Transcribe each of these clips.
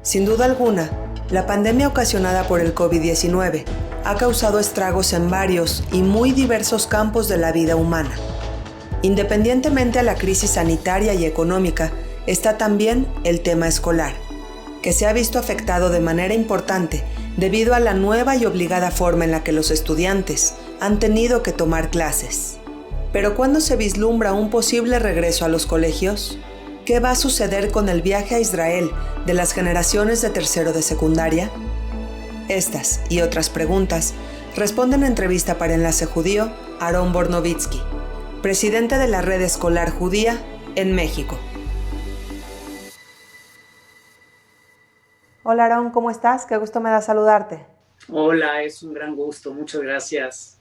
Sin duda alguna, la pandemia ocasionada por el COVID-19 ha causado estragos en varios y muy diversos campos de la vida humana. Independientemente a la crisis sanitaria y económica, está también el tema escolar, que se ha visto afectado de manera importante debido a la nueva y obligada forma en la que los estudiantes han tenido que tomar clases. Pero ¿cuándo se vislumbra un posible regreso a los colegios? ¿Qué va a suceder con el viaje a Israel de las generaciones de tercero de secundaria? Estas y otras preguntas responde en entrevista para Enlace Judío Aaron Bornovitsky, presidente de la Red Escolar Judía en México. Hola Aaron, ¿cómo estás? Qué gusto me da saludarte. Hola, es un gran gusto, muchas gracias.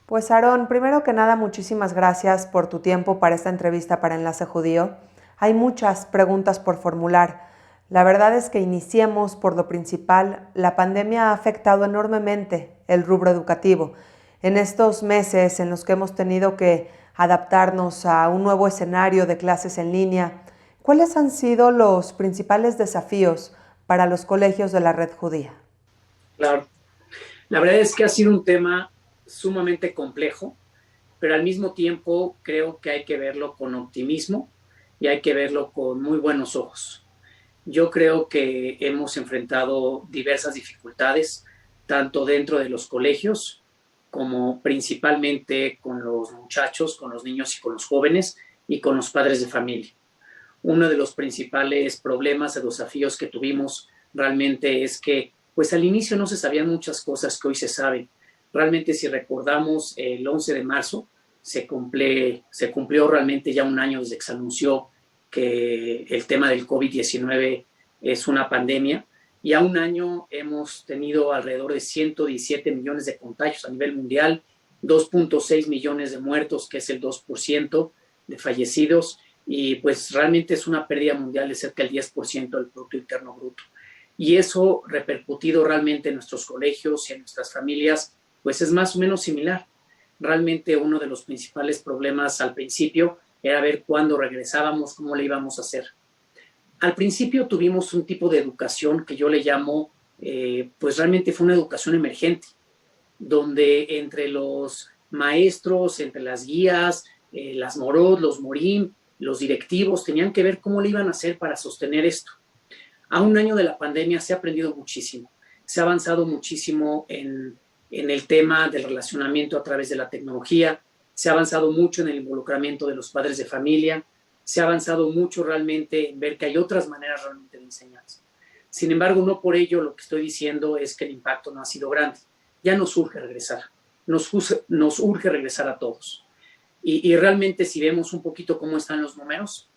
Pues Aaron, primero que nada, muchísimas gracias por tu tiempo para esta entrevista para Enlace Judío. Hay muchas preguntas por formular. La verdad es que iniciemos por lo principal. La pandemia ha afectado enormemente el rubro educativo. En estos meses en los que hemos tenido que adaptarnos a un nuevo escenario de clases en línea, ¿cuáles han sido los principales desafíos para los colegios de la red judía? Claro, la verdad es que ha sido un tema sumamente complejo, pero al mismo tiempo creo que hay que verlo con optimismo y hay que verlo con muy buenos ojos. Yo creo que hemos enfrentado diversas dificultades, tanto dentro de los colegios como principalmente con los muchachos, con los niños y con los jóvenes y con los padres de familia. Uno de los principales problemas y desafíos que tuvimos realmente es que pues al inicio no se sabían muchas cosas que hoy se saben. Realmente si recordamos el 11 de marzo se cumplió realmente ya un año desde que se anunció que el tema del COVID-19 es una pandemia y a un año hemos tenido alrededor de 117 millones de contagios a nivel mundial, 2.6 millones de muertos, que es el 2% de fallecidos, y pues realmente es una pérdida mundial de cerca del 10% del Producto Interno Bruto. Y eso repercutido realmente en nuestros colegios y en nuestras familias, pues es más o menos similar. Realmente uno de los principales problemas al principio era ver cuándo regresábamos, cómo le íbamos a hacer. Al principio tuvimos un tipo de educación que yo le llamo, pues realmente fue una educación emergente, donde entre los maestros, entre las guías, las morod, los morim, los directivos, tenían que ver cómo le iban a hacer para sostener esto. A un año de la pandemia se ha aprendido muchísimo, se ha avanzado muchísimo en el tema del relacionamiento a través de la tecnología, se ha avanzado mucho en el involucramiento de los padres de familia, se ha avanzado mucho realmente en ver que hay otras maneras realmente de enseñanza. Sin embargo, no por ello lo que estoy diciendo es que el impacto no ha sido grande. Ya nos urge regresar, nos urge regresar a todos. Y realmente si vemos un poquito cómo están los números,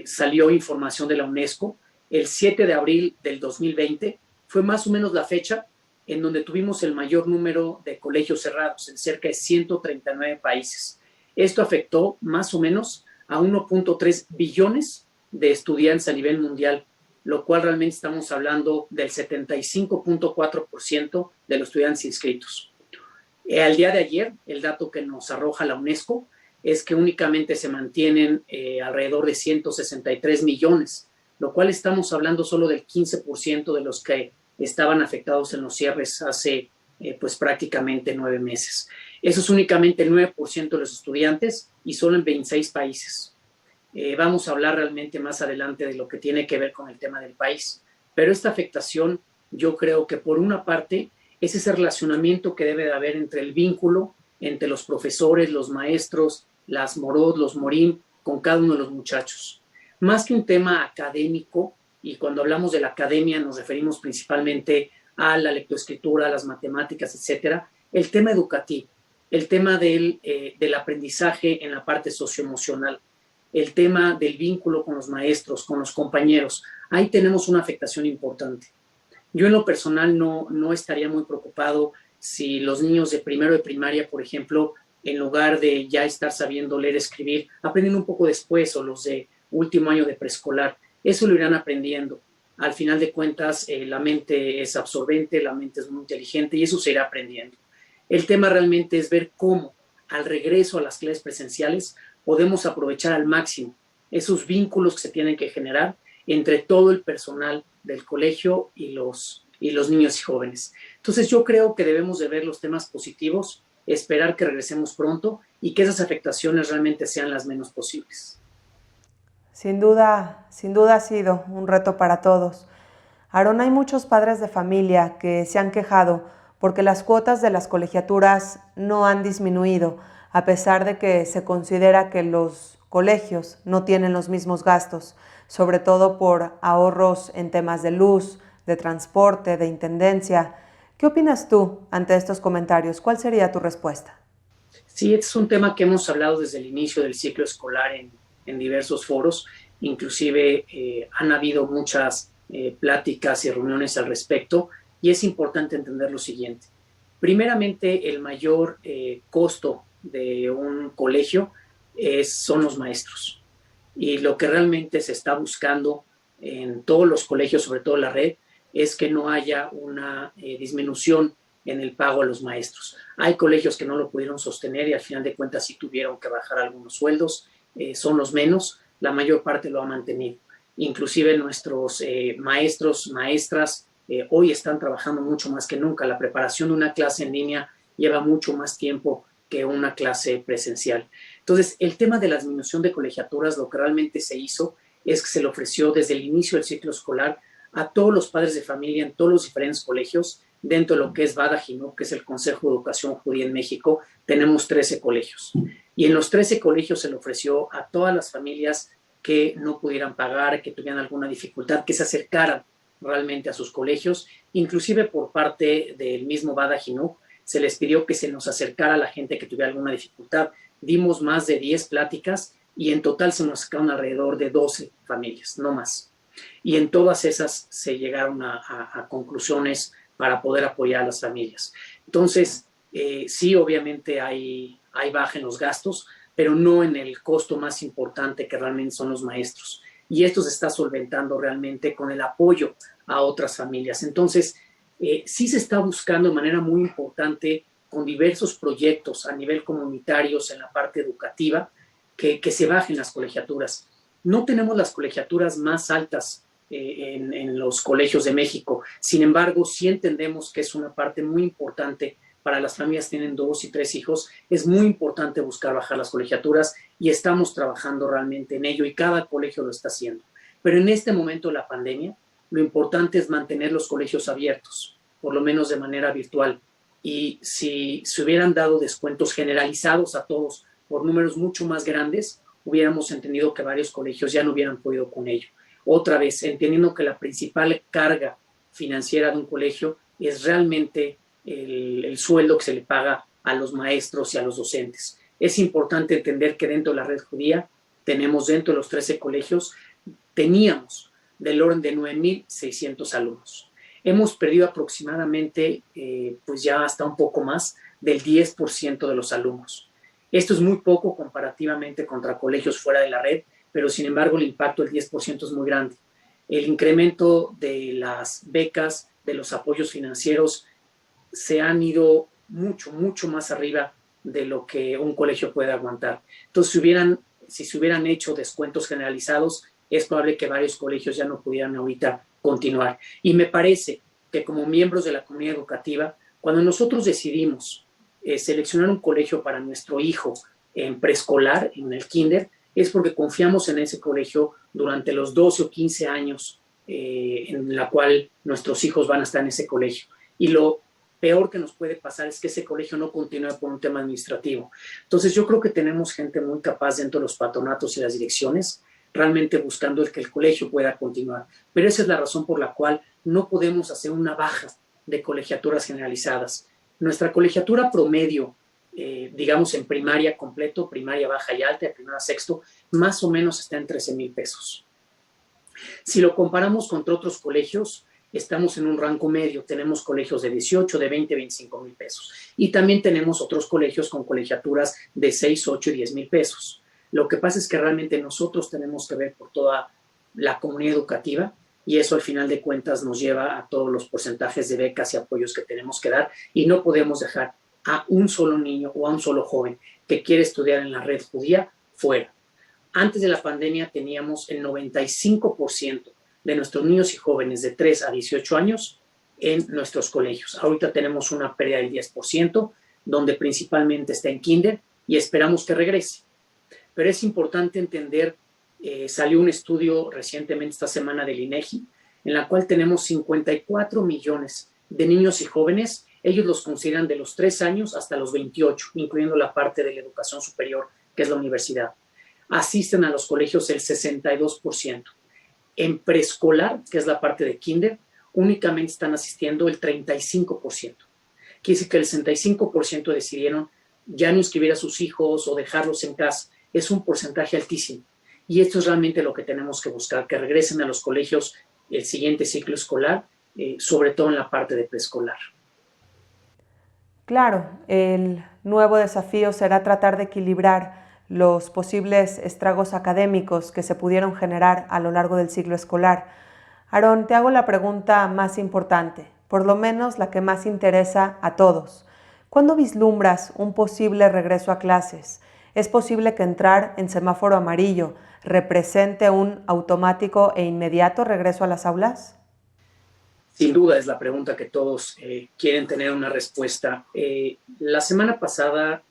salió información de la UNESCO, el 7 de abril del 2020 fue más o menos la fecha en donde tuvimos el mayor número de colegios cerrados, en cerca de 139 países. Esto afectó más o menos a 1.3 billones de estudiantes a nivel mundial, lo cual realmente estamos hablando del 75.4% de los estudiantes inscritos. Al día de ayer, el dato que nos arroja la UNESCO es que únicamente se mantienen alrededor de 163 millones, lo cual estamos hablando solo del 15% de los que estaban afectados en los cierres hace pues prácticamente 9 meses. Eso es únicamente el 9% de los estudiantes y solo en 26 países. Vamos a hablar realmente más adelante de lo que tiene que ver con el tema del país, pero esta afectación yo creo que por una parte es ese relacionamiento que debe de haber entre el vínculo entre los profesores, los maestros, las morod, los morim, con cada uno de los muchachos. Más que un tema académico, y cuando hablamos de la academia nos referimos principalmente a la lectoescritura, a las matemáticas, etcétera, el tema educativo, el tema del aprendizaje en la parte socioemocional, el tema del vínculo con los maestros, con los compañeros, ahí tenemos una afectación importante. Yo en lo personal no estaría muy preocupado si los niños de primero de primaria, por ejemplo, en lugar de ya estar sabiendo leer, escribir, aprenden un poco después, o los de último año de preescolar. Eso lo irán aprendiendo. Al final de cuentas, la mente es absorbente, la mente es muy inteligente y eso se irá aprendiendo. El tema realmente es ver cómo, al regreso a las clases presenciales, podemos aprovechar al máximo esos vínculos que se tienen que generar entre todo el personal del colegio y los niños y jóvenes. Entonces yo creo que debemos de ver los temas positivos, esperar que regresemos pronto y que esas afectaciones realmente sean las menos posibles. Sin duda ha sido un reto para todos. Aarón, hay muchos padres de familia que se han quejado porque las cuotas de las colegiaturas no han disminuido, a pesar de que se considera que los colegios no tienen los mismos gastos, sobre todo por ahorros en temas de luz, de transporte, de intendencia. ¿Qué opinas tú ante estos comentarios? ¿Cuál sería tu respuesta? Sí, este es un tema que hemos hablado desde el inicio del ciclo escolar en diversos foros. Inclusive han habido muchas pláticas y reuniones al respecto, y es importante entender lo siguiente. Primeramente, el mayor costo de un colegio son los maestros, y lo que realmente se está buscando en todos los colegios, sobre todo la red, es que no haya una disminución en el pago a los maestros. Hay colegios que no lo pudieron sostener y al final de cuentas sí tuvieron que bajar algunos sueldos, son los menos, la mayor parte lo ha mantenido. Inclusive nuestros maestros, maestras, hoy están trabajando mucho más que nunca. La preparación de una clase en línea lleva mucho más tiempo que una clase presencial. Entonces, el tema de la disminución de colegiaturas, lo que realmente se hizo es que se le ofreció desde el inicio del ciclo escolar a todos los padres de familia en todos los diferentes colegios. Dentro de lo que es Bada Jinub, que es el Consejo de Educación Judía en México, tenemos 13 colegios. Y en los 13 colegios se le ofreció a todas las familias que no pudieran pagar, que tuvieran alguna dificultad, que se acercaran realmente a sus colegios. Inclusive por parte del mismo Bada Jinub, se les pidió que se nos acercara a la gente que tuviera alguna dificultad. Dimos más de 10 pláticas y en total se nos acercaron alrededor de 12 familias, no más. Y en todas esas se llegaron a conclusiones para poder apoyar a las familias. Entonces, sí, obviamente hay baja en los gastos, pero no en el costo más importante que realmente son los maestros. Y esto se está solventando realmente con el apoyo a otras familias. Entonces, sí se está buscando de manera muy importante con diversos proyectos a nivel comunitario en la parte educativa que se bajen las colegiaturas. No tenemos las colegiaturas más altas en los colegios de México. Sin embargo, sí entendemos que es una parte muy importante para las familias que tienen 2 y 3 hijos. Es muy importante buscar bajar las colegiaturas y estamos trabajando realmente en ello y cada colegio lo está haciendo. Pero en este momento de la pandemia, lo importante es mantener los colegios abiertos, por lo menos de manera virtual. Y si se hubieran dado descuentos generalizados a todos por números mucho más grandes, hubiéramos entendido que varios colegios ya no hubieran podido con ello. Otra vez, entendiendo que la principal carga financiera de un colegio es realmente el sueldo que se le paga a los maestros y a los docentes. Es importante entender que dentro de la red judía tenemos dentro de los 13 colegios, teníamos del orden de 9,600 alumnos. Hemos perdido aproximadamente, pues ya hasta un poco más, del 10% de los alumnos. Esto es muy poco comparativamente contra colegios fuera de la red, pero sin embargo el impacto del 10% es muy grande. El incremento de las becas, de los apoyos financieros, se han ido mucho, mucho más arriba de lo que un colegio puede aguantar. Entonces, si se hubieran hecho descuentos generalizados, es probable que varios colegios ya no pudieran ahorita continuar. Y me parece que como miembros de la comunidad educativa, cuando nosotros decidimos seleccionar un colegio para nuestro hijo en preescolar, en el kinder, es porque confiamos en ese colegio durante los 12 o 15 años en la cual nuestros hijos van a estar en ese colegio. Y lo peor que nos puede pasar es que ese colegio no continúe por un tema administrativo. Entonces yo creo que tenemos gente muy capaz dentro de los patronatos y las direcciones, realmente buscando que el colegio pueda continuar. Pero esa es la razón por la cual no podemos hacer una baja de colegiaturas generalizadas. Nuestra colegiatura promedio, digamos en primaria completo, primaria baja y alta, de primero a sexto, más o menos está en 13,000 pesos. Si lo comparamos contra otros colegios, estamos en un rango medio. Tenemos colegios de 18, de 20, 25,000 pesos. Y también tenemos otros colegios con colegiaturas de 6, 8 y 10,000 pesos. Lo que pasa es que realmente nosotros tenemos que ver por toda la comunidad educativa y eso al final de cuentas nos lleva a todos los porcentajes de becas y apoyos que tenemos que dar y no podemos dejar a un solo niño o a un solo joven que quiere estudiar en la red judía fuera. Antes de la pandemia teníamos el 95% de nuestros niños y jóvenes de 3 a 18 años en nuestros colegios. Ahorita tenemos una pérdida del 10%, donde principalmente está en kinder, y esperamos que regrese. Pero es importante entender, salió un estudio recientemente esta semana del INEGI, en la cual tenemos 54 millones de niños y jóvenes. Ellos los consideran de los 3 años hasta los 28, incluyendo la parte de la educación superior, que es la universidad. Asisten a los colegios el 62%. En preescolar, que es la parte de kinder, únicamente están asistiendo el 35%. Quiere decir que el 65% decidieron ya no inscribir a sus hijos o dejarlos en casa. Es un porcentaje altísimo. Y esto es realmente lo que tenemos que buscar, que regresen a los colegios el siguiente ciclo escolar, sobre todo en la parte de preescolar. Claro, el nuevo desafío será tratar de equilibrar los posibles estragos académicos que se pudieron generar a lo largo del ciclo escolar. Aarón, te hago la pregunta más importante, por lo menos la que más interesa a todos. ¿Cuándo vislumbras un posible regreso a clases? ¿Es posible que entrar en semáforo amarillo represente un automático e inmediato regreso a las aulas? Sin duda es la pregunta que todos quieren tener una respuesta. La semana pasada,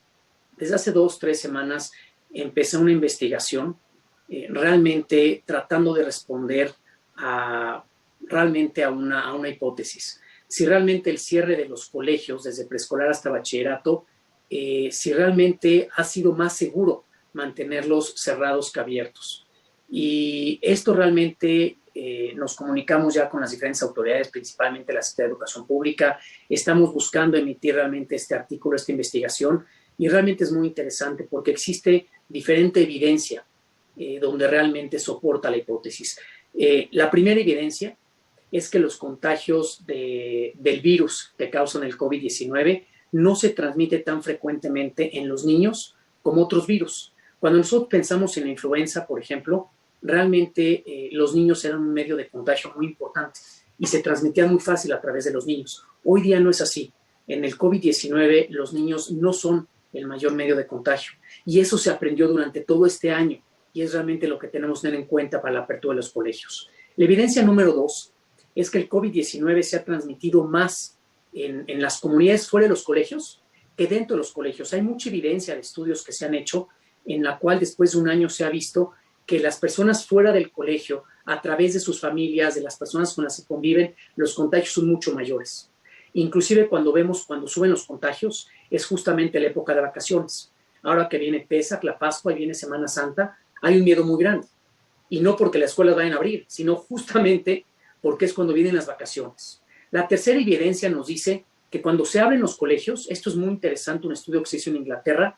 desde hace 2 o 3 semanas, empecé una investigación realmente tratando de responder realmente a una hipótesis. Si realmente el cierre de los colegios, desde preescolar hasta bachillerato, si realmente ha sido más seguro mantenerlos cerrados que abiertos. Y esto realmente nos comunicamos ya con las diferentes autoridades, principalmente la Secretaría de Educación Pública. Estamos buscando emitir realmente este artículo, esta investigación, y realmente es muy interesante porque existe diferente evidencia donde realmente soporta la hipótesis. La primera evidencia es que los contagios del virus que causan el COVID-19 no se transmite tan frecuentemente en los niños como otros virus. Cuando nosotros pensamos en la influenza, por ejemplo, realmente los niños eran un medio de contagio muy importante y se transmitían muy fácil a través de los niños. Hoy día no es así. En el COVID-19 los niños no son el mayor medio de contagio, y eso se aprendió durante todo este año, y es realmente lo que tenemos que tener en cuenta para la apertura de los colegios. La evidencia número 2 es que el COVID-19 se ha transmitido más en las comunidades fuera de los colegios que dentro de los colegios. Hay mucha evidencia de estudios que se han hecho en la cual después de un año se ha visto que las personas fuera del colegio, a través de sus familias, de las personas con las que conviven, los contagios son mucho mayores. Inclusive cuando suben los contagios, es justamente la época de vacaciones. Ahora que viene Pesach, la Pascua, y viene Semana Santa, hay un miedo muy grande. Y no porque las escuelas vayan a abrir, sino justamente porque es cuando vienen las vacaciones. La tercera evidencia nos dice que cuando se abren los colegios, esto es muy interesante, un estudio que se hizo en Inglaterra,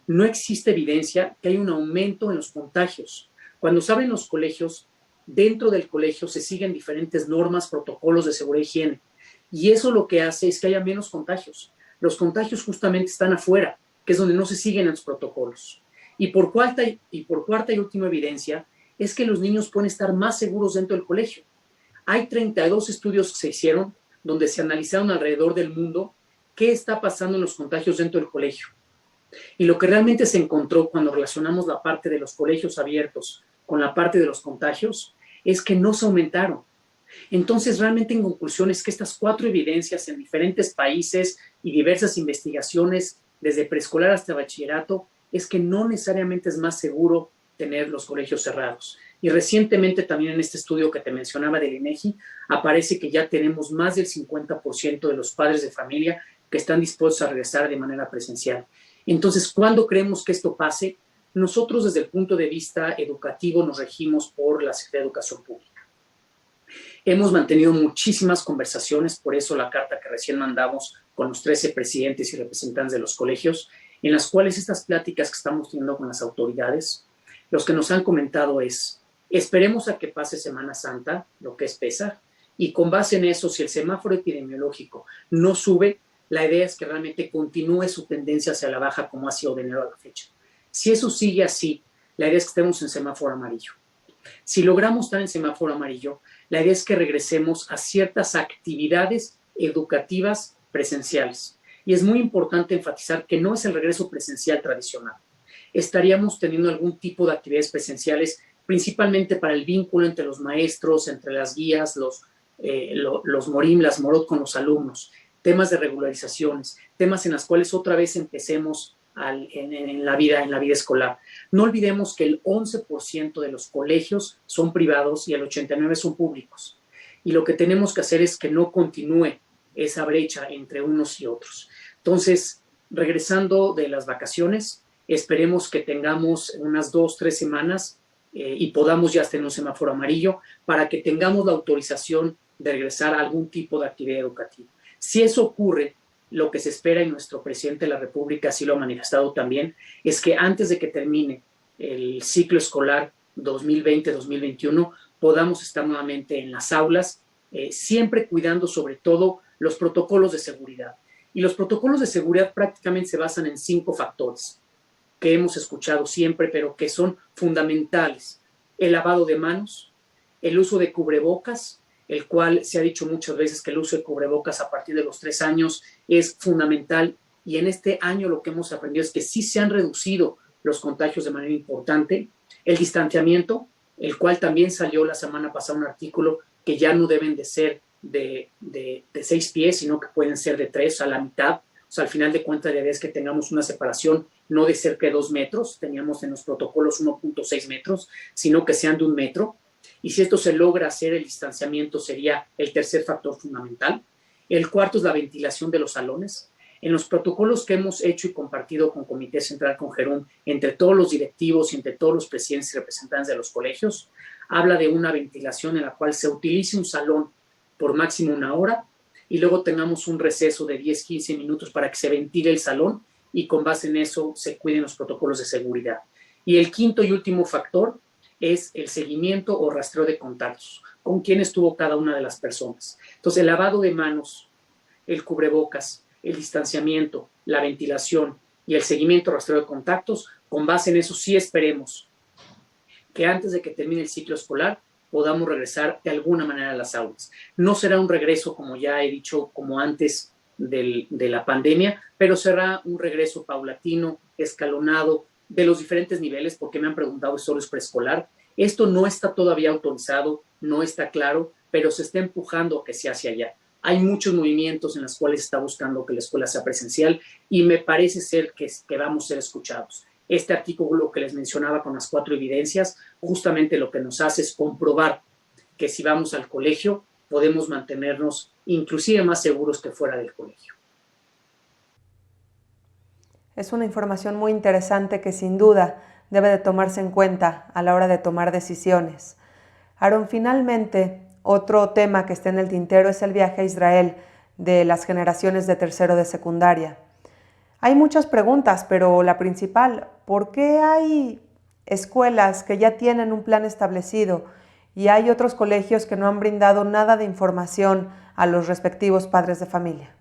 no existe evidencia que hay un aumento en los contagios. Cuando se abren los colegios, dentro del colegio se siguen diferentes normas, protocolos de seguridad y higiene. Y eso lo que hace es que haya menos contagios. Los contagios justamente están afuera, que es donde no se siguen los protocolos. Y por cuarta y última evidencia, es que los niños pueden estar más seguros dentro del colegio. Hay 32 estudios que se hicieron donde se analizaron alrededor del mundo qué está pasando en los contagios dentro del colegio. Y lo que realmente se encontró cuando relacionamos la parte de los colegios abiertos con la parte de los contagios es que no se aumentaron. Entonces, realmente en conclusión es que estas 4 evidencias en diferentes países y diversas investigaciones, desde preescolar hasta bachillerato, es que no necesariamente es más seguro tener los colegios cerrados. Y recientemente también en este estudio que te mencionaba del INEGI, aparece que ya tenemos más del 50% de los padres de familia que están dispuestos a regresar de manera presencial. Entonces, ¿cuándo creemos que esto pase? Nosotros desde el punto de vista educativo nos regimos por la Secretaría de Educación Pública. Hemos mantenido muchísimas conversaciones, por eso la carta que recién mandamos con los 13 presidentes y representantes de los colegios, en las cuales estas pláticas que estamos teniendo con las autoridades, los que nos han comentado es, esperemos a que pase Semana Santa, lo que es Pesaj, y con base en eso, si el semáforo epidemiológico no sube, la idea es que realmente continúe su tendencia hacia la baja como ha sido de enero a la fecha. Si eso sigue así, la idea es que estemos en semáforo amarillo. Si logramos estar en semáforo amarillo, la idea es que regresemos a ciertas actividades educativas presenciales. Y es muy importante enfatizar que no es el regreso presencial tradicional. Estaríamos teniendo algún tipo de actividades presenciales principalmente para el vínculo entre los maestros, entre las guías, los morim, las morot con los alumnos, temas de regularizaciones, temas en los cuales otra vez empecemos en la vida escolar. No olvidemos que el 11% de los colegios son privados y el 89% son públicos. Y lo que tenemos que hacer es que no continúe esa brecha entre unos y otros. Entonces, regresando de las vacaciones, esperemos que tengamos unas 2-3 semanas y podamos ya estar en un semáforo amarillo para que tengamos la autorización de regresar a algún tipo de actividad educativa. Si eso ocurre, lo que se espera, y nuestro presidente de la República así lo ha manifestado también, es que antes de que termine el ciclo escolar 2020-2021 podamos estar nuevamente en las aulas, siempre cuidando sobre todo los protocolos de seguridad. Y los protocolos de seguridad prácticamente se basan en 5 factores que hemos escuchado siempre, pero que son fundamentales. El lavado de manos, el uso de cubrebocas, el cual se ha dicho muchas veces que el uso de cubrebocas a partir de los 3 años es fundamental, y en este año lo que hemos aprendido es que sí se han reducido los contagios de manera importante. El distanciamiento, el cual también salió la semana pasada un artículo que ya no deben de ser de 6 pies, sino que pueden ser de 3, a la mitad. O sea, al final de cuentas la idea es que tengamos una separación no de cerca de 2 metros, teníamos en los protocolos 1.6 metros, sino que sean de 1 metro. Y si esto se logra hacer, el distanciamiento sería el tercer factor fundamental. El cuarto es la ventilación de los salones. En los protocolos que hemos hecho y compartido con Comité Central, con Jerum, entre todos los directivos y entre todos los presidentes y representantes de los colegios, habla de una ventilación en la cual se utilice un salón por máximo 1 hora y luego tengamos un receso de 10-15 minutos para que se ventile el salón y con base en eso se cuiden los protocolos de seguridad. Y el quinto y último factor es el seguimiento o rastreo de contactos, con quién estuvo cada una de las personas. Entonces, el lavado de manos, el cubrebocas, el distanciamiento, la ventilación y el seguimiento o rastreo de contactos, con base en eso sí esperemos que antes de que termine el ciclo escolar podamos regresar de alguna manera a las aulas. No será un regreso, como ya he dicho, como antes de la pandemia, pero será un regreso paulatino, escalonado, de los diferentes niveles, porque me han preguntado si solo es preescolar. Esto no está todavía autorizado, no está claro, pero se está empujando a que sea hacia allá. Hay muchos movimientos en los cuales se está buscando que la escuela sea presencial y me parece ser que vamos a ser escuchados. Este artículo que les mencionaba con las 4 evidencias, justamente lo que nos hace es comprobar que si vamos al colegio podemos mantenernos inclusive más seguros que fuera del colegio. Es una información muy interesante que sin duda debe de tomarse en cuenta a la hora de tomar decisiones. Aaron, finalmente, otro tema que está en el tintero es el viaje a Israel de las generaciones de tercero de secundaria. Hay muchas preguntas, pero la principal, ¿por qué hay escuelas que ya tienen un plan establecido y hay otros colegios que no han brindado nada de información a los respectivos padres de familia?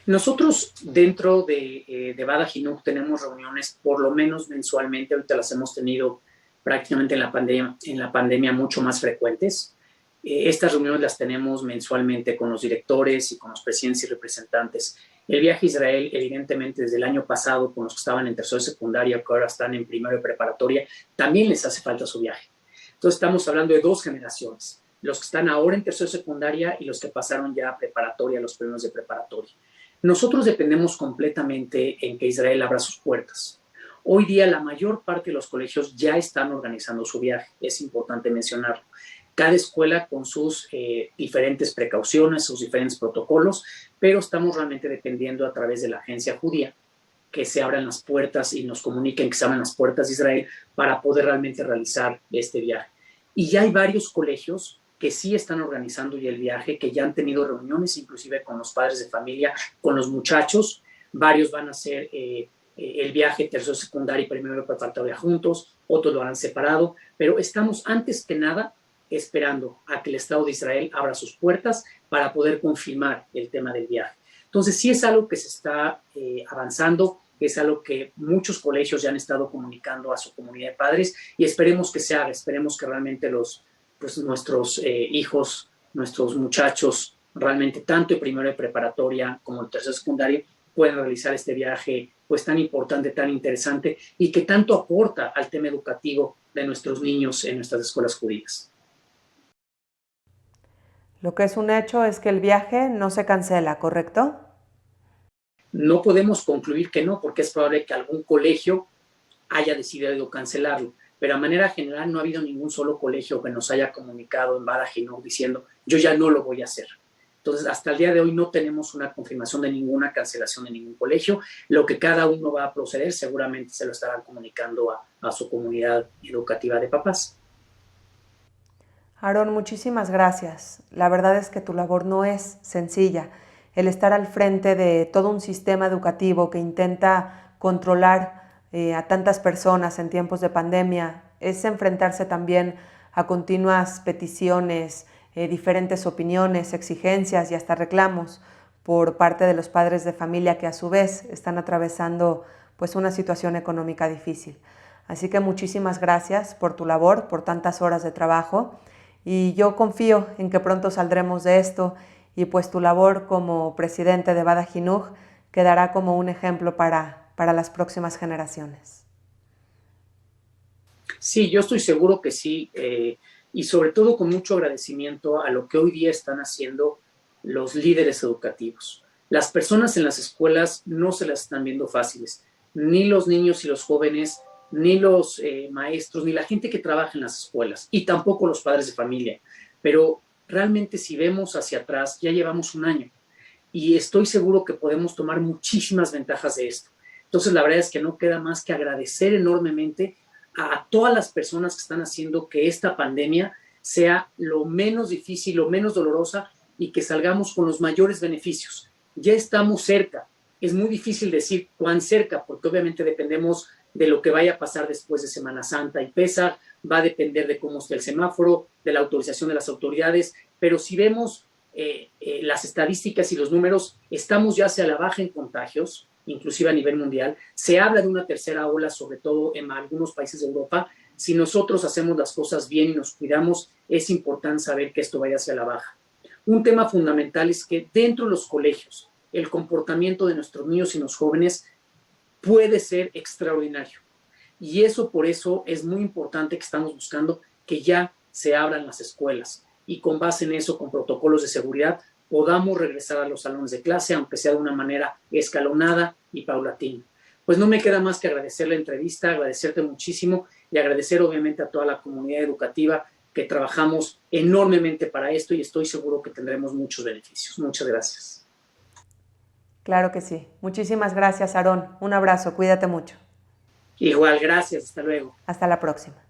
Nosotros dentro de Bada Jinuk tenemos reuniones por lo menos mensualmente. Ahorita las hemos tenido prácticamente en la pandemia mucho más frecuentes. Estas reuniones las tenemos mensualmente con los directores y con los presidentes y representantes. El viaje a Israel, evidentemente, desde el año pasado, con los que estaban en tercero de secundaria, que ahora están en primero de preparatoria, también les hace falta su viaje. Entonces estamos hablando de 2 generaciones, los que están ahora en tercero de secundaria y los que pasaron ya a preparatoria, los primeros de preparatoria. Nosotros dependemos completamente en que Israel abra sus puertas. Hoy día la mayor parte de los colegios ya están organizando su viaje, es importante mencionarlo. Cada escuela con sus diferentes precauciones, sus diferentes protocolos, pero estamos realmente dependiendo a través de la agencia judía que se abran las puertas y nos comuniquen que se abran las puertas de Israel para poder realmente realizar este viaje. Y ya hay varios colegios que sí están organizando ya el viaje, que ya han tenido reuniones inclusive con los padres de familia, con los muchachos. Varios van a hacer el viaje tercero secundaria y primero de preparatoria juntos, otros lo harán separado, pero estamos antes que nada esperando a que el Estado de Israel abra sus puertas para poder confirmar el tema del viaje. Entonces sí es algo que se está avanzando, es algo que muchos colegios ya han estado comunicando a su comunidad de padres y esperemos que se haga, esperemos que realmente nuestros hijos, nuestros muchachos, realmente tanto el primero de preparatoria como el tercero secundaria puedan realizar este viaje pues tan importante, tan interesante y que tanto aporta al tema educativo de nuestros niños en nuestras escuelas judías. Lo que es un hecho es que el viaje no se cancela, ¿correcto? No podemos concluir que no, porque es probable que algún colegio haya decidido cancelarlo, pero a manera general no ha habido ningún solo colegio que nos haya comunicado en Bada Jinoj diciendo yo ya no lo voy a hacer. Entonces, hasta el día de hoy no tenemos una confirmación de ninguna cancelación de ningún colegio. Lo que cada uno va a proceder seguramente se lo estarán comunicando a su comunidad educativa de papás. Aarón, muchísimas gracias. La verdad es que tu labor no es sencilla. El estar al frente de todo un sistema educativo que intenta controlar a tantas personas en tiempos de pandemia es enfrentarse también a continuas peticiones, diferentes opiniones, exigencias y hasta reclamos por parte de los padres de familia que a su vez están atravesando pues una situación económica difícil. Así que muchísimas gracias por tu labor, por tantas horas de trabajo. Y yo confío en que pronto saldremos de esto y pues tu labor como presidente de Bada Jinoj quedará como un ejemplo para las próximas generaciones. Sí, yo estoy seguro que sí, y sobre todo con mucho agradecimiento a lo que hoy día están haciendo los líderes educativos. Las personas en las escuelas no se las están viendo fáciles, ni los niños y los jóvenes, ni los maestros, ni la gente que trabaja en las escuelas, y tampoco los padres de familia. Pero realmente si vemos hacia atrás, ya llevamos un año, y estoy seguro que podemos tomar muchísimas ventajas de esto. Entonces, la verdad es que no queda más que agradecer enormemente a todas las personas que están haciendo que esta pandemia sea lo menos difícil, lo menos dolorosa y que salgamos con los mayores beneficios. Ya estamos cerca. Es muy difícil decir cuán cerca, porque obviamente dependemos de lo que vaya a pasar después de Semana Santa y Pesaj, va a depender de cómo esté el semáforo, de la autorización de las autoridades, pero si vemos las estadísticas y los números, estamos ya hacia la baja en contagios, inclusive a nivel mundial. Se habla de una tercera ola, sobre todo en algunos países de Europa. Si nosotros hacemos las cosas bien y nos cuidamos, es importante saber que esto vaya hacia la baja. Un tema fundamental es que dentro de los colegios, el comportamiento de nuestros niños y los jóvenes puede ser extraordinario. Y eso, por eso, es muy importante que estamos buscando que ya se abran las escuelas y con base en eso, con protocolos de seguridad, podamos regresar a los salones de clase, aunque sea de una manera escalonada y paulatina. Pues no me queda más que agradecer la entrevista, agradecerte muchísimo y agradecer obviamente a toda la comunidad educativa que trabajamos enormemente para esto y estoy seguro que tendremos muchos beneficios. Muchas gracias. Claro que sí. Muchísimas gracias, Aarón. Un abrazo, cuídate mucho. Igual, gracias. Hasta luego. Hasta la próxima.